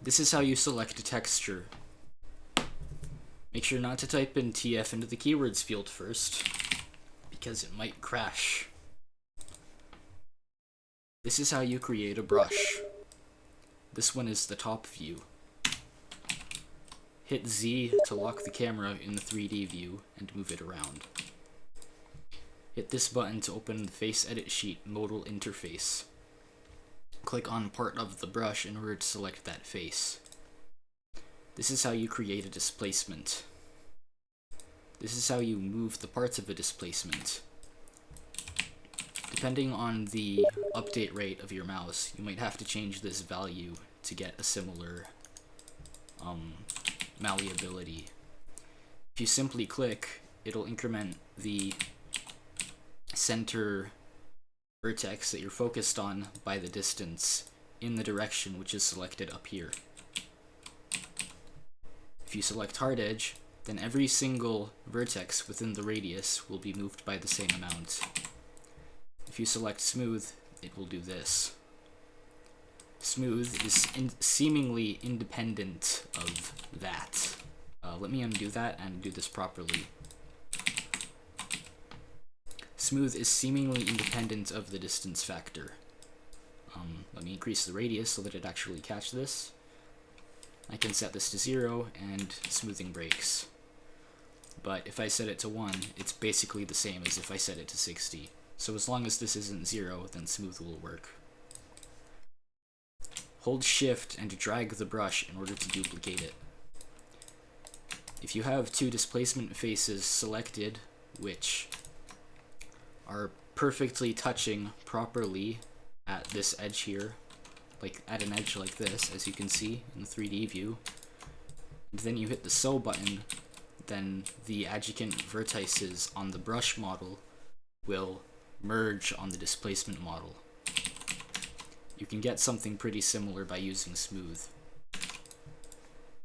This is how you select a texture. Make sure not to type in TF into the keywords field first, because it might crash. This is how you create a brush. This one is the top view. Hit Z to lock the camera in the 3D view and move it around. Hit this button to open the Face Edit Sheet modal interface. Click on part of the brush in order to select that face. This is how you create a displacement. This is how you move the parts of a displacement. Depending on the update rate of your mouse, you might have to change this value to get a similar malleability. If you simply click, it'll increment the center vertex that you're focused on by the distance in the direction which is selected up here. If you select hard edge, then every single vertex within the radius will be moved by the same amount. If you select smooth, it will do this. Smooth is seemingly independent of that. Let me undo that and do this properly. Smooth is seemingly independent of the distance factor. Let me increase the radius so that it actually catches this. I can set this to 0 and smoothing breaks. But if I set it to 1, it's basically the same as if I set it to 60. So as long as this isn't 0, then smooth will work. Hold shift and drag the brush in order to duplicate it. If you have two displacement faces selected, which are perfectly touching properly at this edge here, like at an edge like this, as you can see in the 3D view, and then you hit the sew button, then the adjacent vertices on the brush model will merge on the displacement model. You can get something pretty similar by using smooth.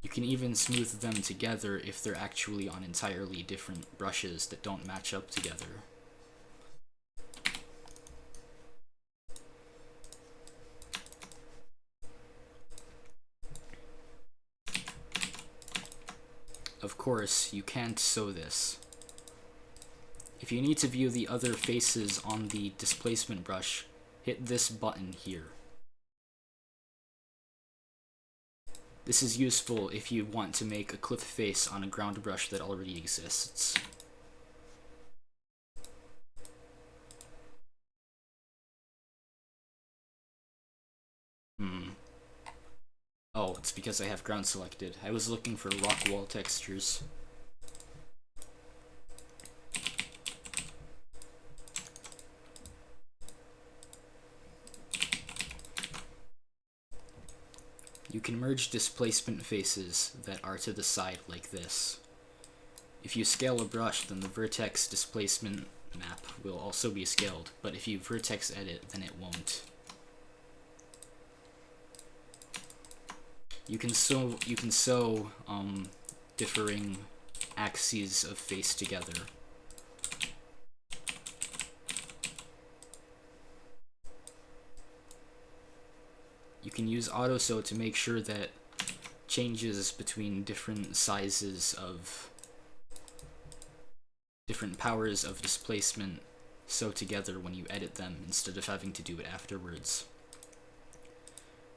You can even smooth them together if they're actually on entirely different brushes that don't match up together. Of course, you can't sew this. If you need to view the other faces on the displacement brush, hit this button here. This is useful if you want to make a cliff face on a ground brush that already exists. Oh, it's because I have ground selected. I was looking for rock wall textures. You can merge displacement faces that are to the side like this. If you scale a brush, then the vertex displacement map will also be scaled, but if you vertex edit, then it won't. You can sew differing axes of face together. You can use auto sew to make sure that changes between different sizes of different powers of displacement sew together when you edit them instead of having to do it afterwards.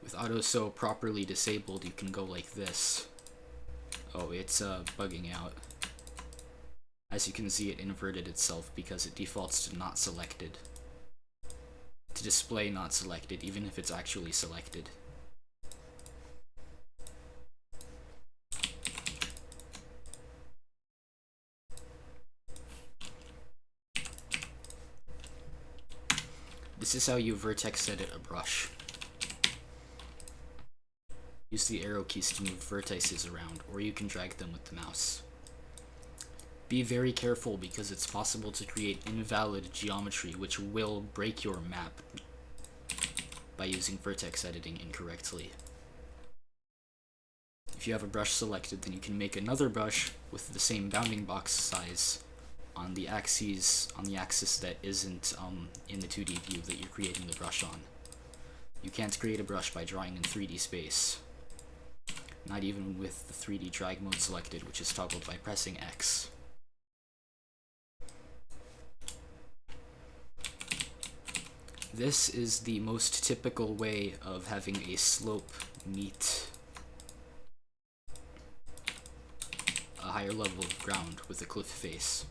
With auto sew properly disabled, you can go like this. Oh, it's bugging out. As you can see, it inverted itself because it defaults to not selected. To display not selected, even if it's actually selected. This is how you vertex edit a brush. Use the arrow keys to move vertices around, or you can drag them with the mouse. Be very careful because it's possible to create invalid geometry which will break your map by using vertex editing incorrectly. If you have a brush selected, then you can make another brush with the same bounding box size on the axis that isn't in the 2D view that you're creating the brush on. You can't create a brush by drawing in 3D space. not even with the 3D drag mode selected, which is toggled by pressing X. This is the most typical way of having a slope meet a higher level of ground with a cliff face.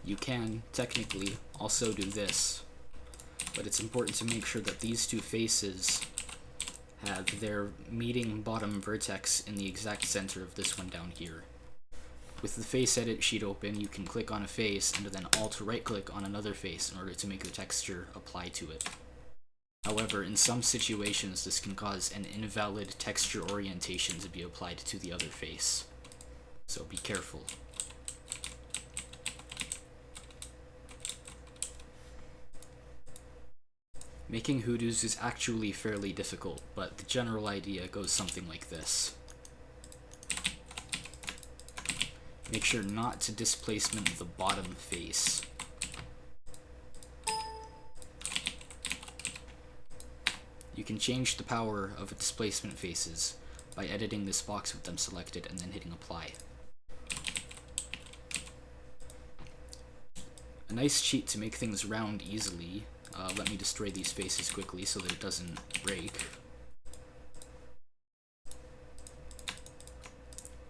You can, technically, also do this, but it's important to make sure that these two faces have their meeting bottom vertex in the exact center of this one down here. With the face edit sheet open, you can click on a face and then alt right click on another face in order to make the texture apply to it. However, in some situations this can cause an invalid texture orientation to be applied to the other face, so be careful. Making hoodoos is actually fairly difficult, but the general idea goes something like this. Make sure not to displacement the bottom face. You can change the power of displacement faces by editing this box with them selected and then hitting apply. A nice cheat to make things round easily, let me destroy these faces quickly so that it doesn't break,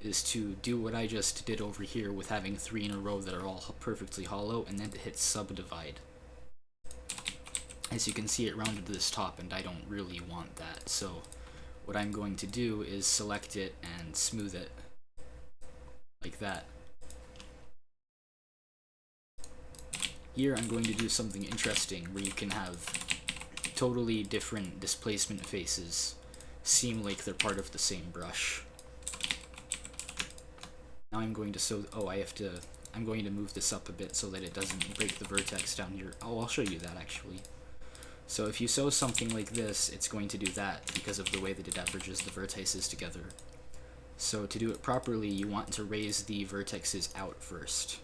is to do what I just did over here with having 3 in a row that are all perfectly hollow, and then to hit subdivide. As you can see, it rounded this top, and I don't really want that, so what I'm going to do is select it and smooth it, like that. Here I'm going to do something interesting where you can have totally different displacement faces seem like they're part of the same brush. Now I'm going to I'm going to move this up a bit so that it doesn't break the vertex down here. Oh, I'll show you that actually. So if you sew something like this, it's going to do that because of the way that it averages the vertices together. So to do it properly, you want to raise the vertexes out first.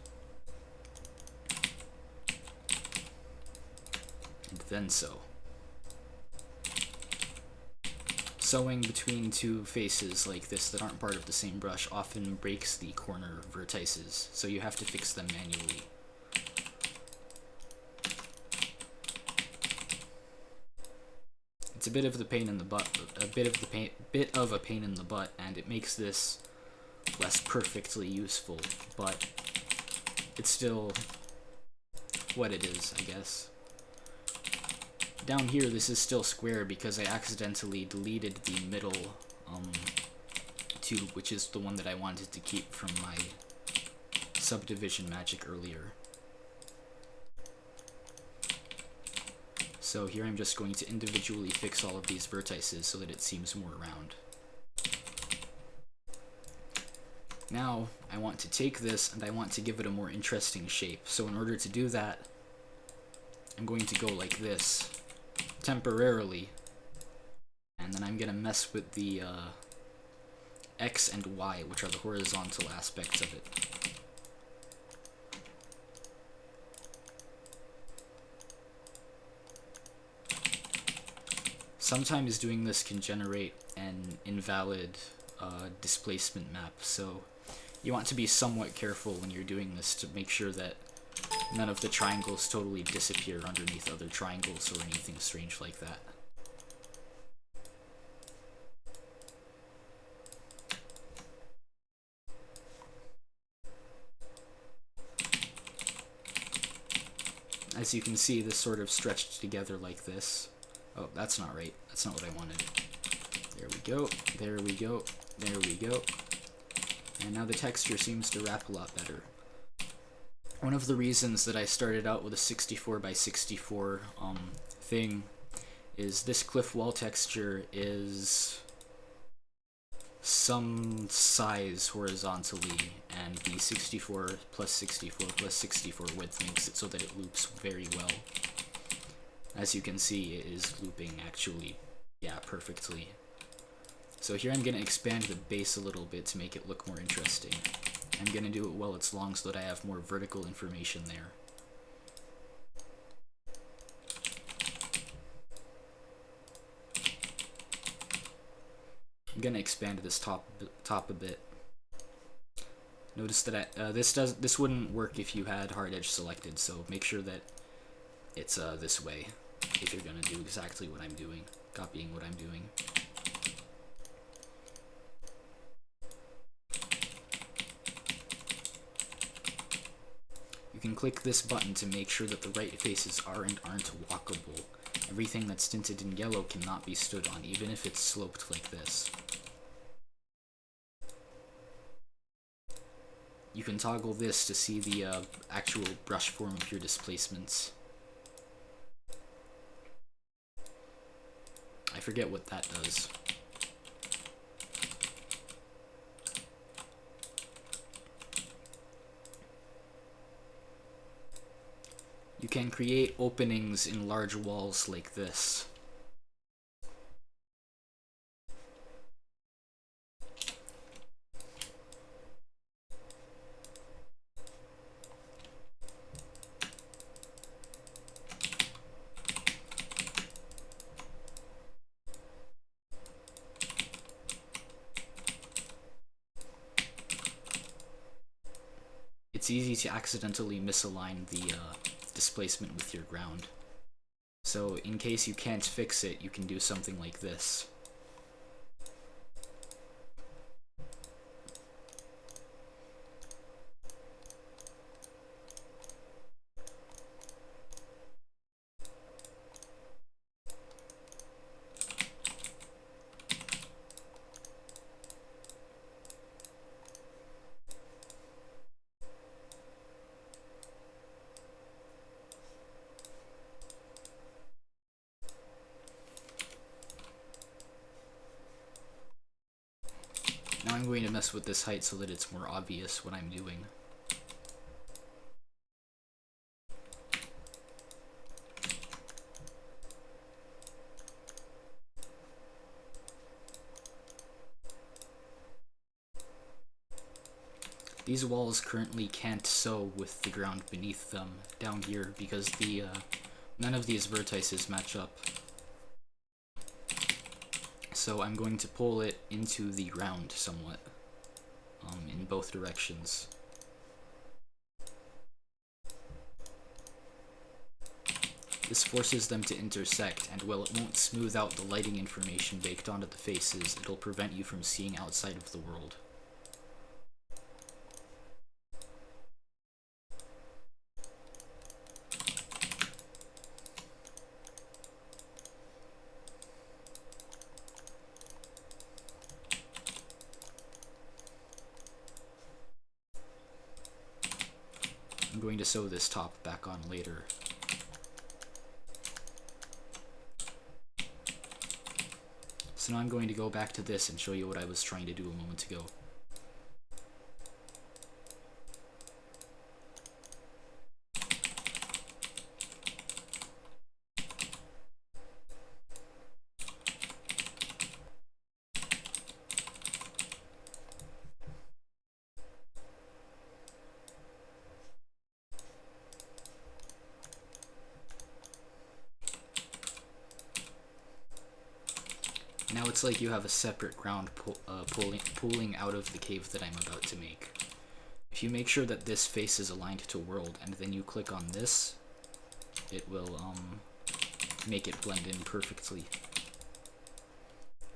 And then sew. Sewing between two faces like this that aren't part of the same brush often breaks the corner vertices, so you have to fix them manually. It's a bit of a pain in the butt, and it makes this less perfectly useful, but it's still what it is, I guess. Down here, this is still square because I accidentally deleted the middle tube, which is the one that I wanted to keep from my subdivision magic earlier. So here I'm just going to individually fix all of these vertices so that it seems more round. Now, I want to take this and I want to give it a more interesting shape. So in order to do that, I'm going to go like this, temporarily, and then I'm going to mess with the X and Y, which are the horizontal aspects of it. Sometimes doing this can generate an invalid displacement map, so you want to be somewhat careful when you're doing this to make sure that none of the triangles totally disappear underneath other triangles or anything strange like that. As you can see, this sort of stretched together like this. Oh, that's not right. That's not what I wanted. There we go. There we go. There we go. And now the texture seems to wrap a lot better. One of the reasons that I started out with a 64 by 64 thing is this cliff wall texture is some size horizontally, and the 64 plus 64 plus 64 width makes it so that it loops very well. As you can see, it is looping actually, yeah, perfectly. So So here I'm going to expand the base a little bit to make it look more interesting. I'm going to do it while it's long so that I have more vertical information there. I'm going to expand this top a bit. Notice that this wouldn't work if you had hard edge selected, so make sure that it's this way if you're going to do exactly what I'm doing, copying what I'm doing. You can click this button to make sure that the right faces are and aren't walkable. Everything that's tinted in yellow cannot be stood on, even if it's sloped like this. You can toggle this to see the actual brush form of your displacements. I forget what that does. You can create openings in large walls like this. It's easy to accidentally misalign the displacement with your ground. So in case you can't fix it, you can do something like this. Now I'm going to mess with this height so that it's more obvious what I'm doing. These walls currently can't sew with the ground beneath them down here because none of these vertices match up. So I'm going to pull it into the ground somewhat, in both directions. This forces them to intersect, and while it won't smooth out the lighting information baked onto the faces, it'll prevent you from seeing outside of the world. I'm going to sew this top back on later. So now I'm going to go back to this and show you what I was trying to do a moment ago. Now it's like you have a separate ground pulling out of the cave that I'm about to make. If you make sure that this face is aligned to world, and then you click on this, it will make it blend in perfectly.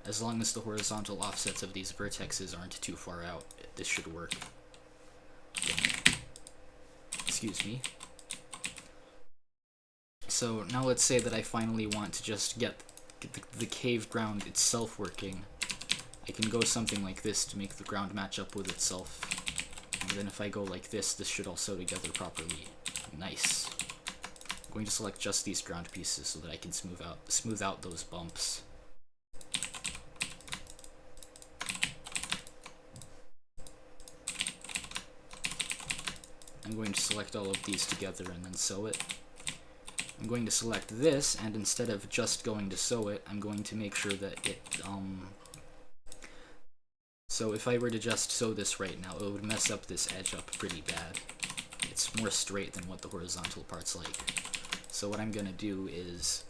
As long as the horizontal offsets of these vertexes aren't too far out, this should work. Excuse me. So now let's say that I finally want to just get the cave ground itself working. I can go something like this to make the ground match up with itself. And then if I go like this, this should all sew together properly. Nice. I'm going to select just these ground pieces so that I can smooth out those bumps. I'm going to select all of these together and then sew it. I'm going to select this, and instead of just going to sew it, I'm going to make sure that So if I were to just sew this right now, it would mess up this edge up pretty bad. It's more straight than what the horizontal part's like. So what I'm gonna do is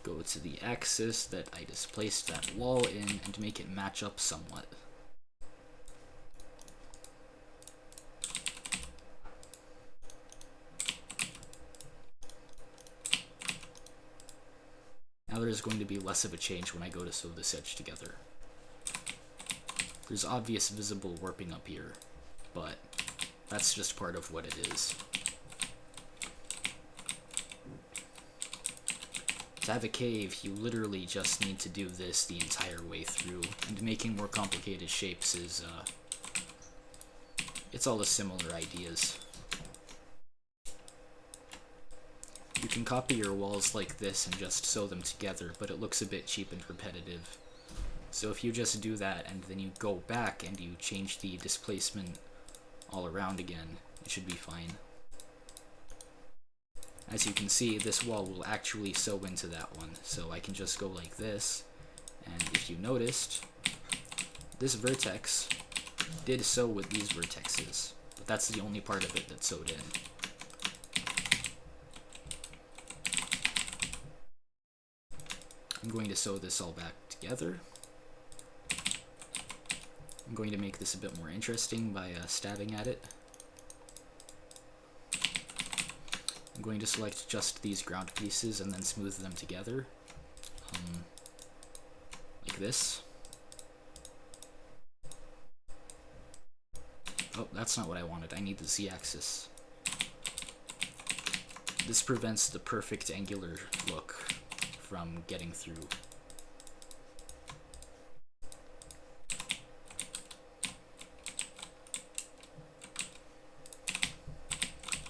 go to the axis that I displaced that wall in and make it match up somewhat. Now there's going to be less of a change when I go to sew this edge together. There's obvious visible warping up here, but that's just part of what it is. To have a cave, you literally just need to do this the entire way through, and making more complicated shapes is, it's all the similar ideas. You can copy your walls like this and just sew them together, but it looks a bit cheap and repetitive. So if you just do that and then you go back and you change the displacement all around again, it should be fine. As you can see, this wall will actually sew into that one, so I can just go like this, and if you noticed, this vertex did sew with these vertexes, but that's the only part of it that's sewed in. I'm going to sew this all back together. I'm going to make this a bit more interesting by stabbing at it. I'm going to select just these ground pieces and then smooth them together, like this. Oh, that's not what I wanted. I need the z-axis. This prevents the perfect angular look from getting through.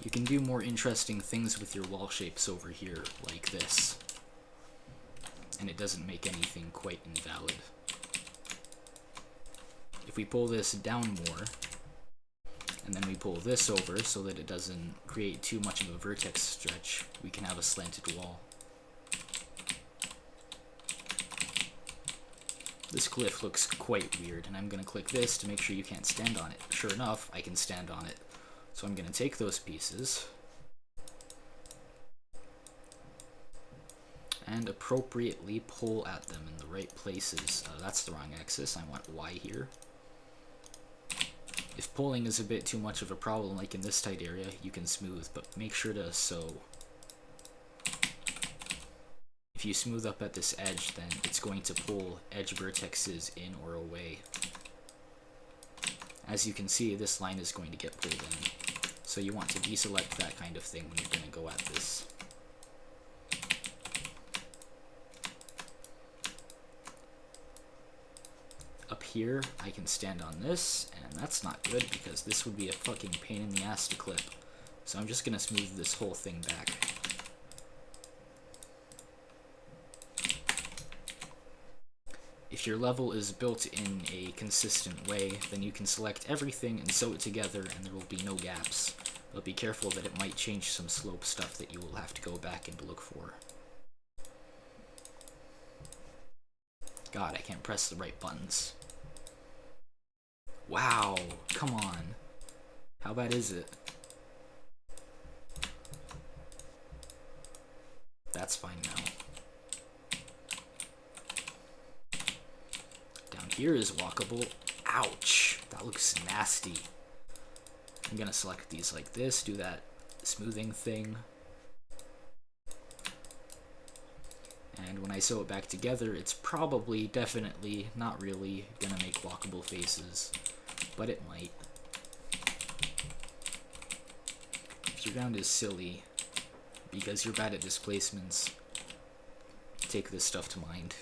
You can do more interesting things with your wall shapes over here, like this. And it doesn't make anything quite invalid. If we pull this down more, and then we pull this over so that it doesn't create too much of a vertex stretch, we can have a slanted wall. This glyph looks quite weird, and I'm going to click this to make sure you can't stand on it. Sure enough, I can stand on it. So I'm going to take those pieces and appropriately pull at them in the right places. That's the wrong axis. I want Y here. If pulling is a bit too much of a problem, like in this tight area, you can smooth, but make sure to sew. If you smooth up at this edge, then it's going to pull edge vertexes in or away. As you can see, this line is going to get pulled in. So you want to deselect that kind of thing when you're going to go at this. Up here, I can stand on this, and that's not good because this would be a fucking pain in the ass to clip. So I'm just going to smooth this whole thing back. If your level is built in a consistent way, then you can select everything and sew it together and there will be no gaps. But be careful that it might change some slope stuff that you will have to go back and look for. God, I can't press the right buttons. Wow, come on. How bad is it? That's fine now. Down here is walkable. Ouch, that looks nasty. I'm gonna select these like this, do that smoothing thing. And when I sew it back together, it's probably, definitely, not really gonna make walkable faces, but it might. If your round is silly, because you're bad at displacements, take this stuff to mind.